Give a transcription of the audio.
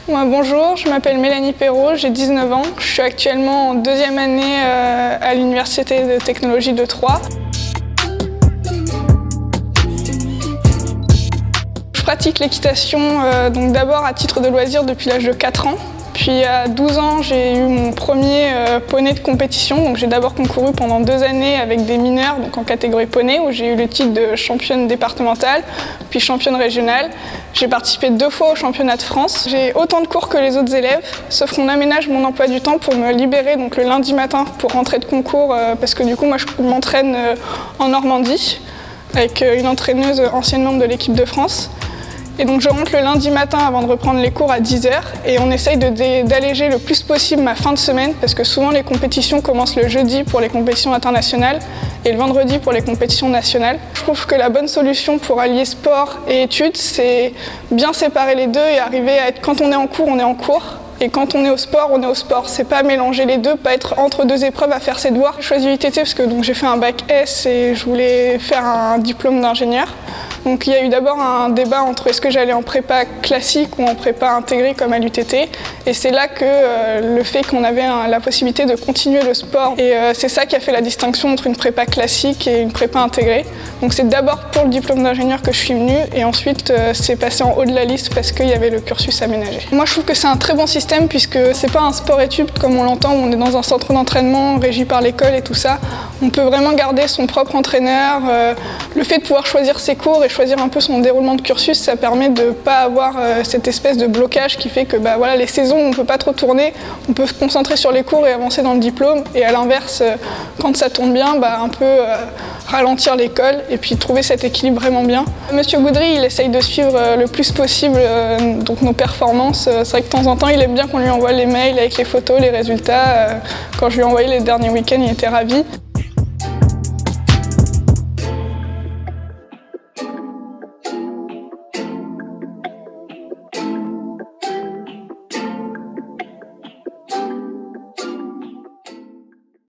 Bonjour, je m'appelle Mélanie Perrault, j'ai 19 ans. Je suis actuellement en deuxième année à l'Université de technologie de Troyes. Je pratique l'équitation d'abord à titre de loisir depuis l'âge de 4 ans. Puis à 12 ans, j'ai eu mon premier poney de compétition. Donc j'ai d'abord concouru pendant 2 années avec des mineurs donc en catégorie poney où j'ai eu le titre de championne départementale, puis championne régionale. J'ai participé 2 fois au championnat de France. J'ai autant de cours que les autres élèves, sauf qu'on aménage mon emploi du temps pour me libérer donc le lundi matin pour rentrer de concours parce que du coup moi je m'entraîne en Normandie avec une entraîneuse ancienne membre de l'équipe de France. Et donc je rentre le lundi matin avant de reprendre les cours à 10 h et on essaye d'alléger le plus possible ma fin de semaine parce que souvent les compétitions commencent le jeudi pour les compétitions internationales et le vendredi pour les compétitions nationales. Je trouve que la bonne solution pour allier sport et études, c'est bien séparer les deux et arriver à être, quand on est en cours, on est en cours. Et quand on est au sport, on est au sport. C'est pas mélanger les deux, pas être entre 2 épreuves à faire ses devoirs. J'ai choisi UTT parce que j'ai fait un bac S et je voulais faire un diplôme d'ingénieur. Donc il y a eu d'abord un débat entre est-ce que j'allais en prépa classique ou en prépa intégrée comme à l'UTT. Et c'est là que le fait qu'on avait la possibilité de continuer le sport. Et c'est ça qui a fait la distinction entre une prépa classique et une prépa intégrée. Donc c'est d'abord pour le diplôme d'ingénieur que je suis venue et ensuite c'est passé en haut de la liste parce qu'il y avait le cursus aménagé. Moi je trouve que c'est un très bon système puisque c'est pas un sport-études comme on l'entend où on est dans un centre d'entraînement régi par l'école et tout ça. On peut vraiment garder son propre entraîneur. Le fait de pouvoir choisir ses cours et choisir un peu son déroulement de cursus, ça permet de ne pas avoir cette espèce de blocage qui fait que les saisons on ne peut pas trop tourner, on peut se concentrer sur les cours et avancer dans le diplôme et à l'inverse, quand ça tourne bien, un peu ralentir l'école et puis trouver cet équilibre vraiment bien. Monsieur Goudry, il essaye de suivre le plus possible nos performances. C'est vrai que de temps en temps, il aime bien qu'on lui envoie les mails avec les photos, les résultats. Quand je lui ai envoyé les derniers week-ends, il était ravi.